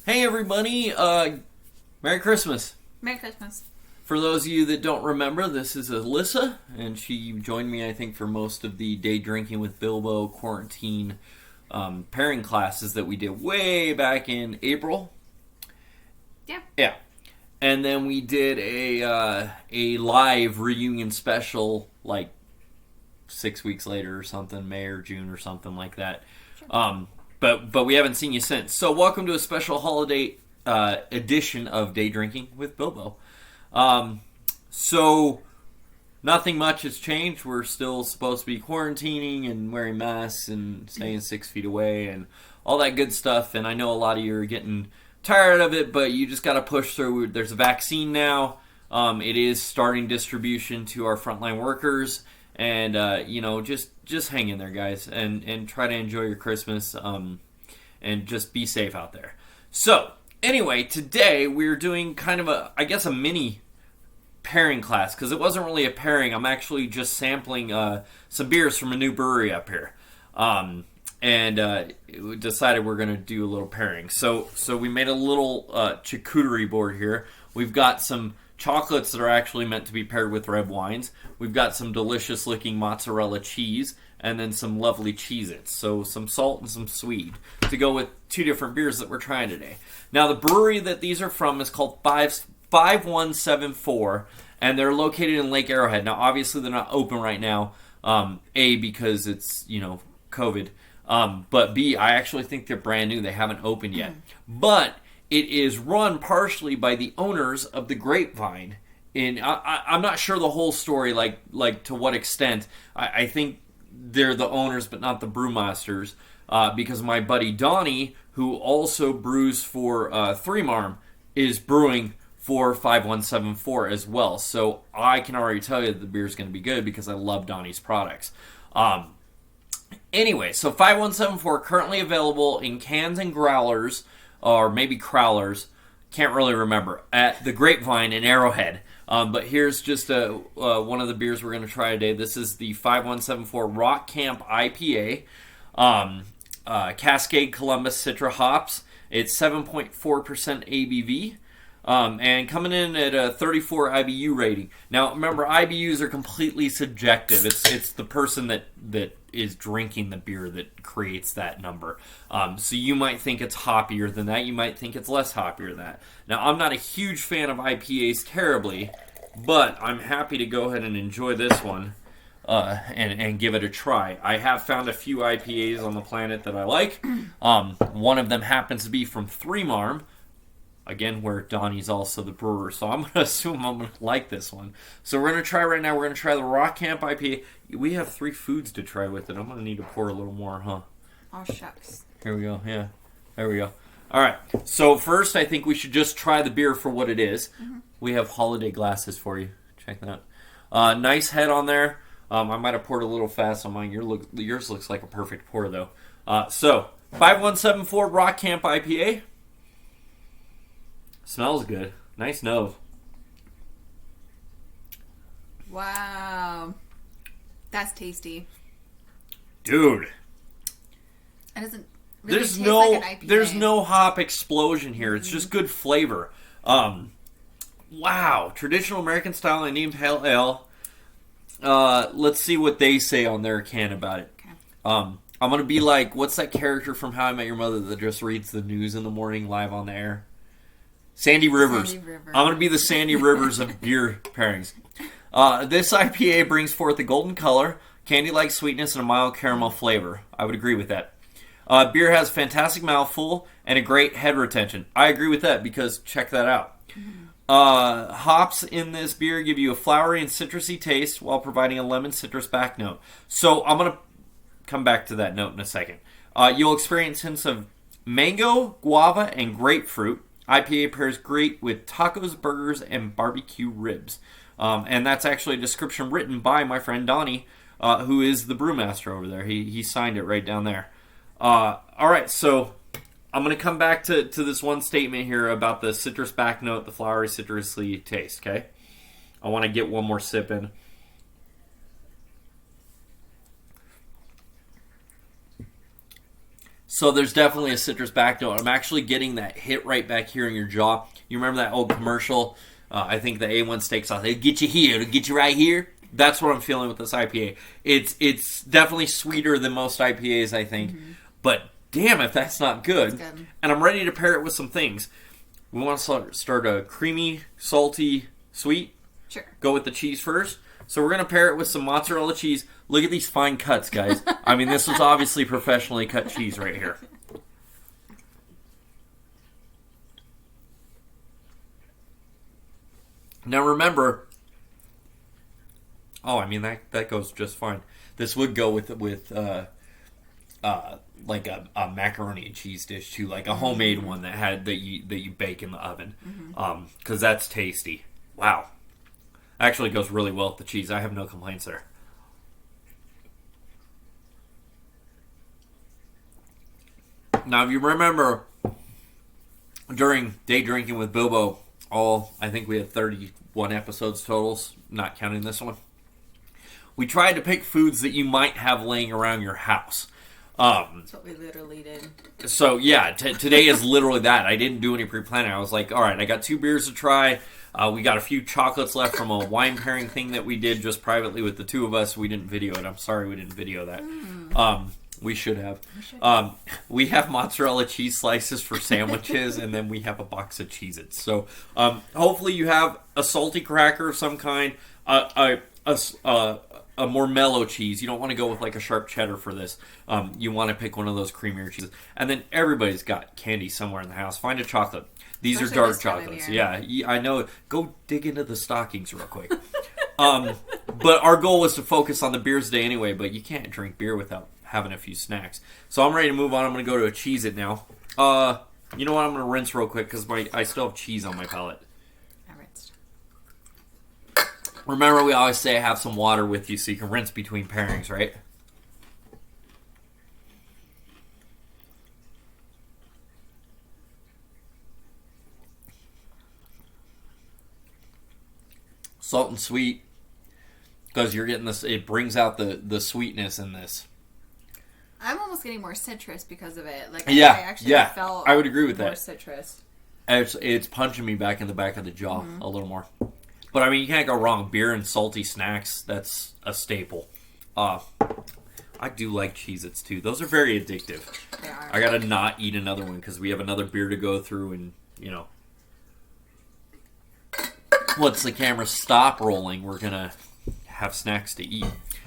Hey everybody, Merry Christmas. Merry Christmas. For those of you that don't remember, this is Alyssa, and she joined me, I think, for most of the day drinking with Bilbo quarantine pairing classes that we did way back in April. Yeah. Yeah. And then we did a live reunion special, like 6 weeks later or something, May or June or something like that. Sure. But we haven't seen you since. So welcome to a special holiday edition of Day Drinking with Bilbo. So nothing much has changed. We're still supposed to be quarantining and wearing masks and staying 6 feet away and all that good stuff. And I know a lot of you are getting tired of it, but you just got to push through. There's a vaccine now. It is starting distribution to our frontline workers. And, just hang in there, guys, and try to enjoy your Christmas, and just be safe out there. So, anyway, today we're doing kind of a mini pairing class, because it wasn't really a pairing. I'm actually just sampling some beers from a new brewery up here. We decided we're going to do a little pairing. So we made a little charcuterie board here. We've got some chocolates that are actually meant to be paired with red wines. We've got some delicious looking mozzarella cheese, and then some lovely Cheez-Its. So some salt and some sweet to go with two different beers that we're trying today. Now the brewery that these are from is called 5174, and they're located in Lake Arrowhead. Now obviously they're not open right now, A, because it's, COVID, but B, I actually think they're brand new. They haven't opened yet. But it is run partially by the owners of the Grapevine. I'm not sure the whole story, like to what extent. I think they're the owners, but not the brewmasters, because my buddy Donnie, who also brews for Three Marm, is brewing for 5174 as well. So I can already tell you that the beer is going to be good because I love Donnie's products. Anyway, so 5174 currently available in cans and growlers, or maybe crowlers, can't really remember, at the Grapevine in Arrowhead. But here's just one of the beers we're going to try today. This is the 5174 Rock Camp IPA, Cascade Columbus Citra hops. It's 7.4% ABV. And coming in at a 34 IBU rating. Now, remember, IBUs are completely subjective. It's the person that is drinking the beer that creates that number. So you might think it's hoppier than that. You might think it's less hoppier than that. Now, I'm not a huge fan of IPAs terribly, but I'm happy to go ahead and enjoy this one and give it a try. I have found a few IPAs on the planet that I like. One of them happens to be from Three Marm, again, where Donnie's also the brewer, so I'm going to assume I'm going to like this one. So we're going to try right now, we're going to try the Rock Camp IPA. We have 3 foods to try with it. I'm going to need to pour a little more, huh? Oh, shucks. Here we go, yeah. There we go. All right, so first I think we should just try the beer for what it is. Mm-hmm. We have holiday glasses for you. Check that out. Nice head on there. I might have poured a little fast on mine. Yours looks like a perfect pour, though. So, 5174 Rock Camp IPA. Smells good. Nice nose. Wow. That's tasty. Dude. It doesn't really taste like an IPA. There's no hop explosion here. It's just good flavor. Wow. Traditional American style and named Pale Ale. Let's see what they say on their can about it. Okay. I'm going to be like, what's that character from How I Met Your Mother that just reads the news in the morning live on the air? Sandy Rivers. I'm going to be the Sandy Rivers of beer pairings. This IPA brings forth a golden color, candy-like sweetness, and a mild caramel flavor. I would agree with that. Beer has fantastic mouthful and a great head retention. I agree with that because check that out. Hops in this beer give you a flowery and citrusy taste while providing a lemon citrus back note. So I'm going to come back to that note in a second. You'll experience hints of mango, guava, and grapefruit. IPA pairs great with tacos, burgers, and barbecue ribs. And that's actually a description written by my friend Donnie, who is the brewmaster over there. He signed it right down there. All right, so I'm going to come back to this one statement here about the citrus back note, the flowery, citrusy taste, okay? I want to get one more sip in. So there's definitely a citrus back note. I'm actually getting that hit right back here in your jaw. You remember that old commercial? I think the A1 steak sauce. It'll get you here. It'll get you right here. That's what I'm feeling with this IPA. It's definitely sweeter than most IPAs, I think. Mm-hmm. But damn if that's not good. Good. And I'm ready to pair it with some things. We want to start a creamy, salty, sweet. Sure. Go with the cheese first. So we're going to pair it with some mozzarella cheese. Look at these fine cuts, guys. I mean, this was obviously professionally cut cheese right here. Now remember, that goes just fine. This would go with like a macaroni and cheese dish too, like a homemade one that you bake in the oven, because that's tasty. Wow, actually goes really well with the cheese. I have no complaints there. Now, if you remember, during Day Drinking with Bilbo, I think we had 31 episodes totals, not counting this one. We tried to pick foods that you might have laying around your house. That's what we literally did. So, yeah, today is literally that. I didn't do any pre-planning. I was like, all right, I got 2 beers to try. We got a few chocolates left from a wine pairing thing that we did just privately with the 2 of us. We didn't video it. I'm sorry we didn't video that. We should have. We have mozzarella cheese slices for sandwiches, and then we have a box of Cheez-Its. So hopefully you have a salty cracker of some kind, a more mellow cheese. You don't want to go with like a sharp cheddar for this. You want to pick one of those creamier cheeses. And then everybody's got candy somewhere in the house. Find a chocolate. These are dark chocolates. Yeah, I know. Go dig into the stockings real quick. But our goal was to focus on the beers today anyway, but you can't drink beer without having a few snacks. So I'm ready to move on. I'm going to go to a Cheez-It now. You know what? I'm going to rinse real quick because I still have cheese on my palate. I rinsed. Remember, we always say have some water with you so you can rinse between pairings, right? Salt and sweet, because you're getting this. It brings out the sweetness in this. I'm almost getting more citrus because of it. Like, yeah, I actually felt I would agree with more that. Citrus. It's punching me back in the back of the jaw a little more. But I mean, you can't go wrong. Beer and salty snacks, that's a staple. I do like Cheez-Its too. Those are very addictive. They are. I gotta not eat another one because we have another beer to go through, and once the camera stop rolling, we're gonna have snacks to eat.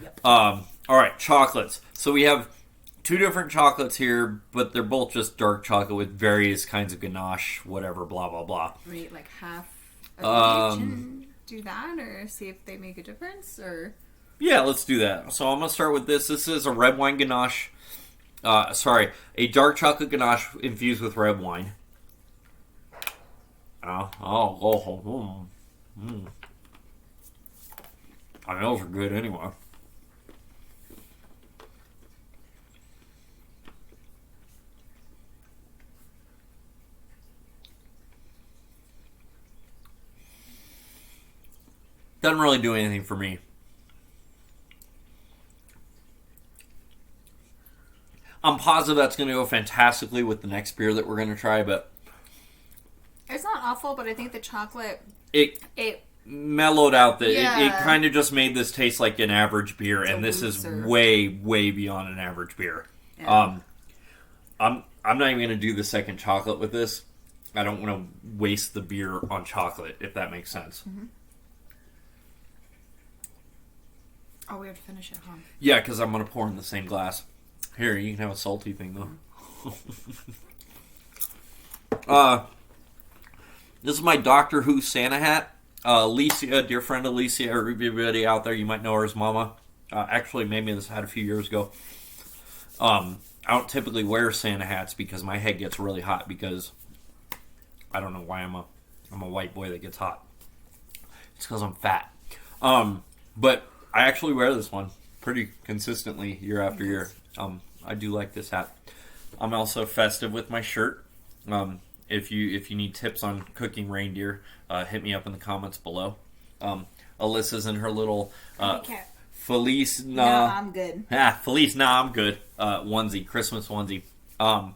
Yep. All right, chocolates. So we have 2 different chocolates here, but they're both just dark chocolate with various kinds of ganache, whatever, blah blah blah. Wait, like half of each and do that, or see if they make a difference, or? Yeah, let's do that. So I'm gonna start with this. This is a red wine ganache. A dark chocolate ganache infused with red wine. I mean, those are good anyway. Doesn't really do anything for me. I'm positive that's going to go fantastically with the next beer that we're going to try, but it's not awful, but I think the chocolate it mellowed out. It kind of just made this taste like an average beer, and this is way beyond an average beer. Yeah. I'm not even going to do the second chocolate with this. I don't want to waste the beer on chocolate, if that makes sense. Mm-hmm. Oh, we have to finish it, huh? Yeah, because I'm going to pour in the same glass. Here, you can have a salty thing, though. This is my Doctor Who Santa hat. Alicia, dear friend Alicia, everybody out there, you might know her as Mama. Actually, maybe this hat a few years ago. I don't typically wear Santa hats because my head gets really hot because I don't know why I'm a white boy that gets hot. It's because I'm fat. But I actually wear this one pretty consistently year after year. I do like this hat. I'm also festive with my shirt. If you need tips on cooking reindeer, hit me up in the comments below. Alyssa's in her little Feliz No, I'm good. Feliz I'm good onesie, Christmas onesie. So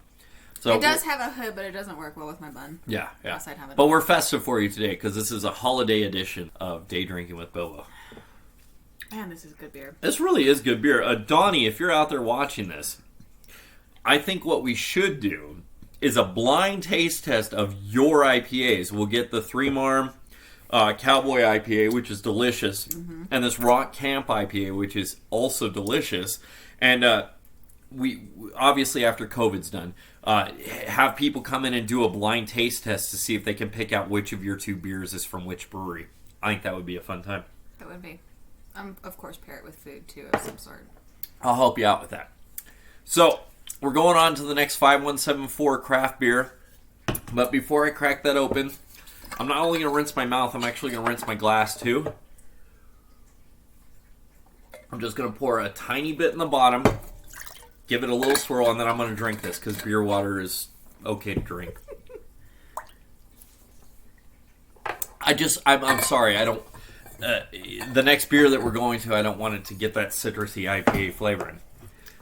it does have a hood, but it doesn't work well with my bun. Yeah. Unless I'd have it But we're festive for you today because this is a holiday edition of Day Drinking with Bilbo. Man, this is good beer. This really is good beer. Donnie, if you're out there watching this, I think what we should do is a blind taste test of your IPAs. We'll get the Three Marm Cowboy IPA, which is delicious, and this Rock Camp IPA, which is also delicious. And we obviously, after COVID's done, have people come in and do a blind taste test to see if they can pick out which of your two beers is from which brewery. I think that would be a fun time. That would be. Of course, pair it with food, too, of some sort. I'll help you out with that. So, we're going on to the next 5174 craft beer. But before I crack that open, I'm not only going to rinse my mouth, I'm actually going to rinse my glass, too. I'm just going to pour a tiny bit in the bottom, give it a little swirl, and then I'm going to drink this, because beer water is okay to drink. I'm sorry, I don't... the next beer that we're going to, I don't want it to get that citrusy IPA flavor in.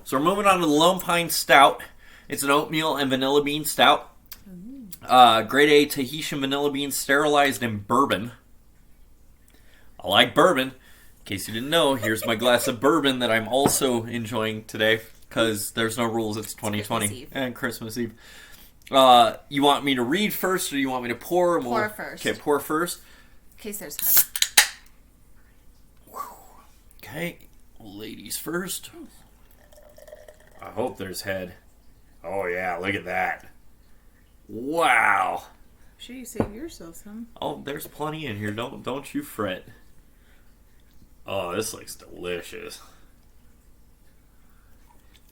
So we're moving on to the Lone Pine Stout. It's an oatmeal and vanilla bean stout. Grade A Tahitian vanilla beans sterilized in bourbon. I like bourbon. In case you didn't know, here's my glass of bourbon that I'm also enjoying today because there's no rules. It's 2020 Christmas Eve. And Christmas Eve. You want me to read first or you want me to pour? Pour first. Okay, pour first. In case there's head. Okay, ladies first. I hope there's head. Oh yeah, look at that. Wow. Sure, you save yourself some. Oh, there's plenty in here. Don't you fret. Oh, this looks delicious.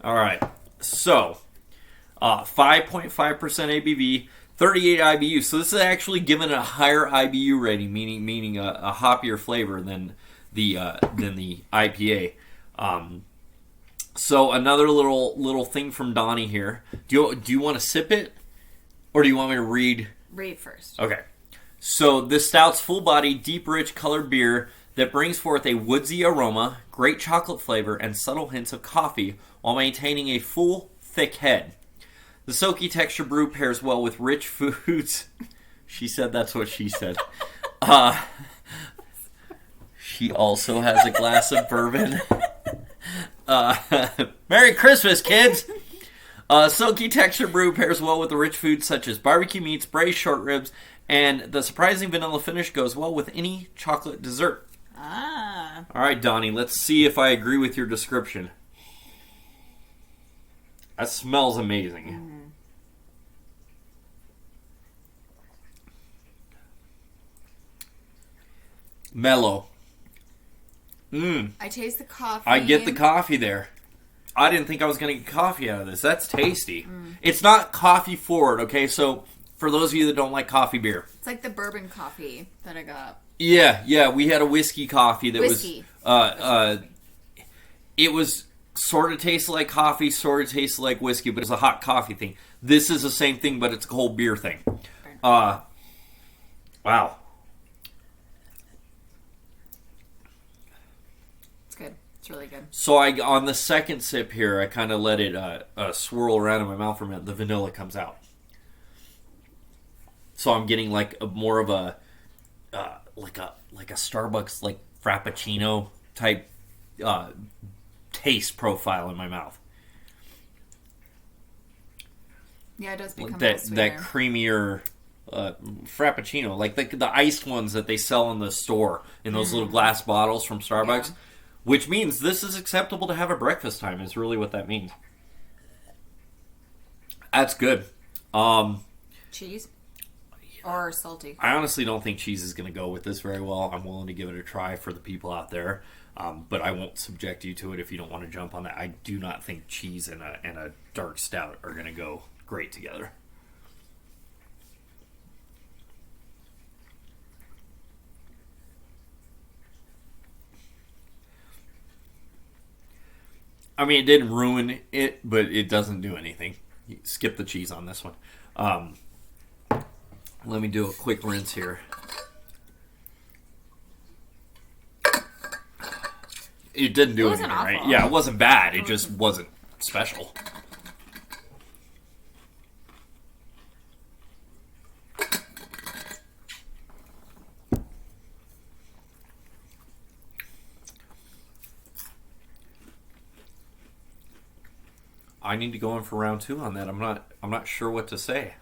All right, so 5.5% ABV, 38 IBU. So this is actually given a higher IBU rating, meaning a hoppier flavor than the IPA. So another little thing from Donnie here. Do you want to sip it, or do you want me to read? Read first. Okay. So this stout's full-bodied, deep, rich colored beer that brings forth a woodsy aroma, great chocolate flavor, and subtle hints of coffee while maintaining a full, thick head. The silky texture brew pairs well with rich foods. She said that's what she said. She also has a glass of bourbon. Merry Christmas, kids! Silky texture brew pairs well with the rich foods such as barbecue meats, braised short ribs, and the surprising vanilla finish goes well with any chocolate dessert. Ah. All right, Donnie, let's see if I agree with your description. That smells amazing. Mm-hmm. Mellow. I taste the coffee. I get the coffee there. I didn't think I was going to get coffee out of this. That's tasty. It's not coffee forward, okay? So, for those of you that don't like coffee beer. It's like the bourbon coffee that I got. Yeah, we had a whiskey coffee that Whiskey. it was sort of tasted like coffee, sort of tasted like whiskey, but it's a hot coffee thing. This is the same thing, but it's a cold beer thing. Wow. It's good. It's really good. So on the second sip here, I kind of let it swirl around in my mouth for a minute. The vanilla comes out. So I'm getting like more of a Starbucks like Frappuccino type taste profile in my mouth. Yeah, it does become that sweeter. creamier Frappuccino, like the iced ones that they sell in the store in those little glass bottles from Starbucks. Yeah. Which means this is acceptable to have at breakfast time is really what that means. That's good. Cheese? Or salty? I honestly don't think cheese is going to go with this very well. I'm willing to give it a try for the people out there. But I won't subject you to it if you don't want to jump on that. I do not think cheese and a dark stout are going to go great together. I mean, it didn't ruin it, but it doesn't do anything. Skip the cheese on this one. Let me do a quick rinse here. It didn't do anything, right? awful. Yeah, it wasn't bad. It just wasn't special. I need to go in for round 2 on that. I'm not sure what to say.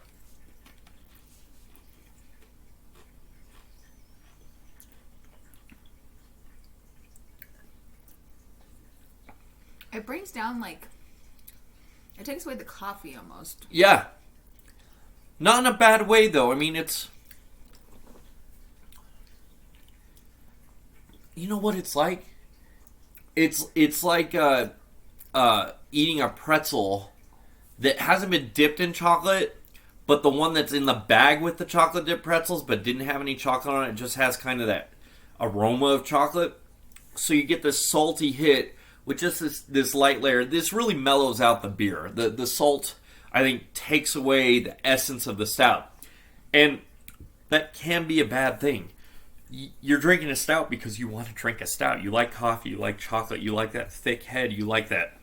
It brings down, like, it takes away the coffee almost. Yeah. Not in a bad way, though. I mean, it's... You know what it's like? It's like eating a pretzel that hasn't been dipped in chocolate, but the one that's in the bag with the chocolate dipped pretzels but didn't have any chocolate on it, just has kind of that aroma of chocolate. So you get this salty hit with just this light layer. This really mellows out the beer. The salt, I think, takes away the essence of the stout. And that can be a bad thing. You're drinking a stout because you want to drink a stout. You like coffee, you like chocolate, you like that thick head, you like that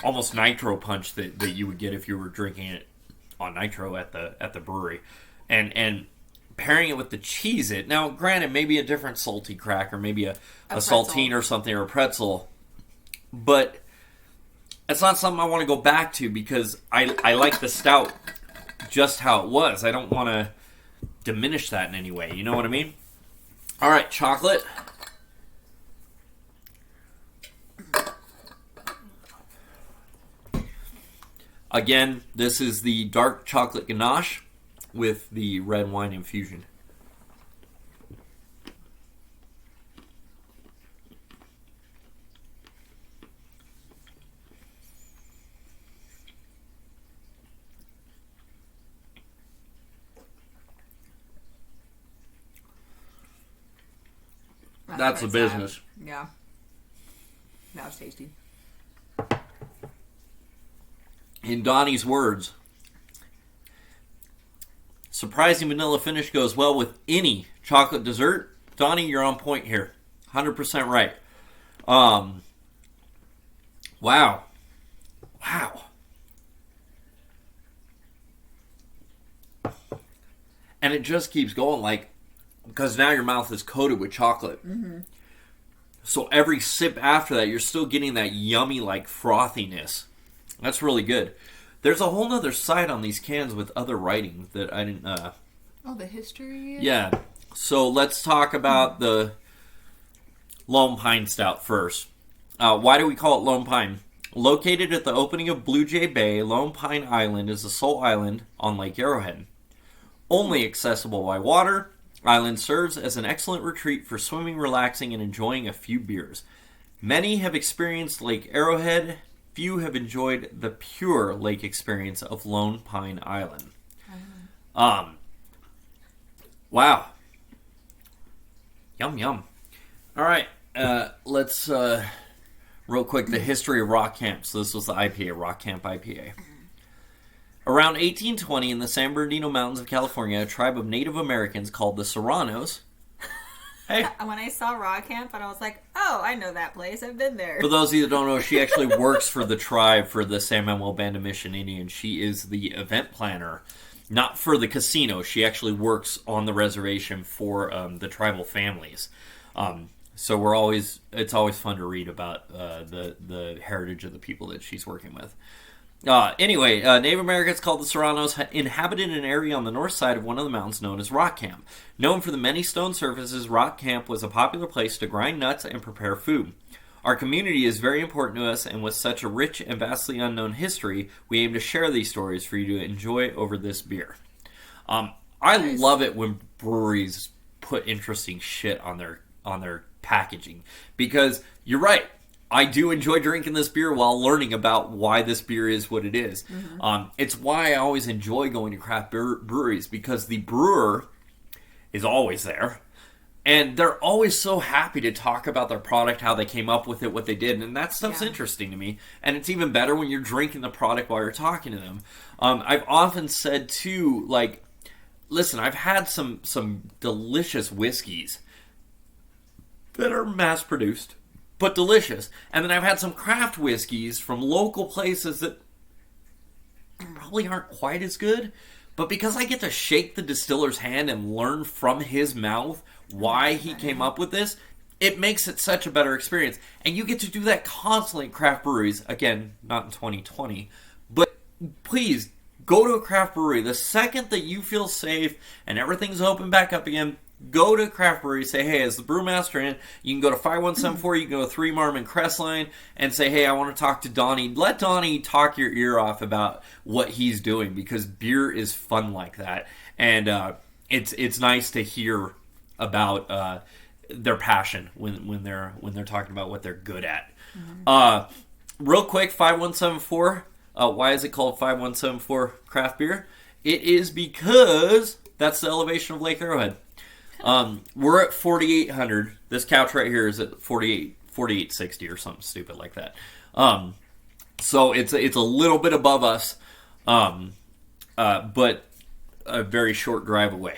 almost nitro punch that you would get if you were drinking it on nitro at the brewery. And pairing it with the Cheez-It. Now, granted, maybe a different salty cracker, maybe a saltine or something, or a pretzel. But it's not something I want to go back to because I like the stout just how it was. I don't want to diminish that in any way. You know what I mean? All right, chocolate. Again, this is the dark chocolate ganache with the red wine infusion. That's the business. Yeah. That was tasty. In Donnie's words, surprising vanilla finish goes well with any chocolate dessert. Donnie, you're on point here. 100% right. Wow. And it just keeps going, like, because now your mouth is coated with chocolate. Mm-hmm. So every sip after that, you're still getting that yummy, like, frothiness. That's really good. There's a whole nother side on these cans with other writing that I didn't... the history? Yeah. So let's talk about the Lone Pine Stout first. Why do we call it Lone Pine? Located at the opening of Blue Jay Bay, Lone Pine Island is a sole island on Lake Arrowhead. Only accessible by water, island serves as an excellent retreat for swimming, relaxing, and enjoying a few beers. Many have experienced Lake Arrowhead. Few have enjoyed the pure lake experience of Lone Pine Island. Wow. Yum, yum. All right, let's, real quick, the history of Rock Camp. So this was the IPA, Rock Camp IPA. Around 1820, in the San Bernardino Mountains of California, a tribe of Native Americans called the Serranos. Hey. When I saw Raw Camp, and I was like, oh, I know that place. I've been there. For those of you that don't know, she actually works for the tribe for the San Manuel Band of Mission Indians. She is the event planner, not for the casino. She actually works on the reservation for the tribal families. So it's always fun to read about the heritage of the people that she's working with. Anyway, Native Americans called the Serranos inhabited an area on the north side of one of the mountains known as Rock Camp. Known for the many stone surfaces, Rock Camp was a popular place to grind nuts and prepare food. Our community is very important to us, and with such a rich and vastly unknown history, we aim to share these stories for you to enjoy over this beer. I love it when breweries put interesting shit on their packaging, because you're right. I do enjoy drinking this beer while learning about why this beer is what it is. Mm-hmm. It's why I always enjoy going to craft breweries, because the brewer is always there. And they're always so happy to talk about their product, how they came up with it, what they did. And that stuff's interesting to me. And it's even better when you're drinking the product while you're talking to them. I've often said, too, like, listen, I've had some delicious whiskeys that are mass-produced, but delicious. And then I've had some craft whiskeys from local places that probably aren't quite as good. But because I get to shake the distiller's hand and learn from his mouth why he came up with this, it makes it such a better experience. And you get to do that constantly at craft breweries. Again, not in 2020. But please, go to a craft brewery. The second that you feel safe and everything's open back up again, go to a craft brewery. Say, hey, as the brewmaster in, you can go to 5174, you can go to 3 Marm and Crestline, and say, hey, I want to talk to Donnie. Let Donnie talk your ear off about what he's doing, because beer is fun like that. And it's nice to hear about their passion when they're talking about what they're good at. Real quick, 5174. Why is it called 5174 Craft Beer? It is because that's the elevation of Lake Arrowhead. We're at 4,800. This couch right here is at 4,860 or something stupid like that. So it's a little bit above us, but a very short drive away.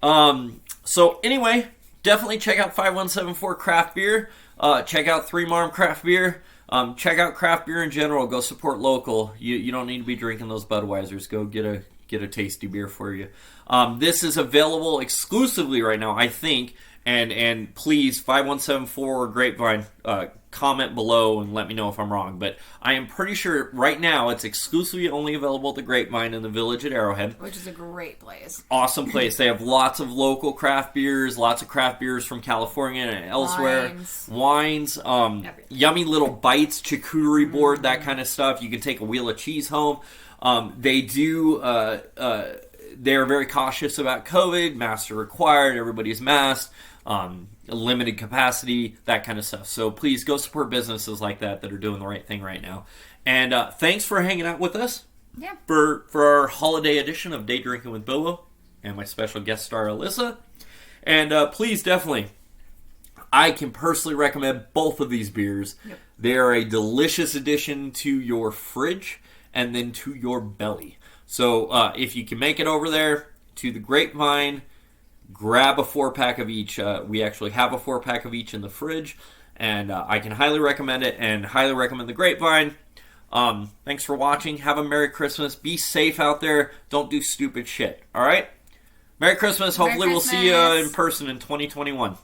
So anyway, definitely check out 5174 Craft Beer. Check out 3 Marm Craft Beer. Check out craft beer in general. Go support local. You don't need to be drinking those Budweisers. Go get a tasty beer for you. This is available exclusively right now, I think. And please, 5174 or Grapevine, comment below and let me know if I'm wrong. But I am pretty sure right now it's exclusively only available at the Grapevine in the Village at Arrowhead. Which is a great place. Awesome place. They have lots of local craft beers, lots of craft beers from California and elsewhere. Wines. Yummy little bites, charcuterie board, that kind of stuff. You can take a wheel of cheese home. They do... they're very cautious about COVID. Masks are required. Everybody's masked. Limited capacity, that kind of stuff. So please go support businesses like that are doing the right thing right now. And thanks for hanging out with us. Yeah. For our holiday edition of Day Drinking with Bilbo and my special guest star Alyssa. And please, definitely, I can personally recommend both of these beers. Yep. They are a delicious addition to your fridge and then to your belly. So if you can make it over there to the Grapevine, grab a 4-pack of each. We actually have a 4-pack of each in the fridge, and I can highly recommend it and highly recommend the Grapevine. Thanks for watching. Have a Merry Christmas. Be safe out there. Don't do stupid shit. All right? Merry Christmas. Hopefully we'll see you in person in 2021.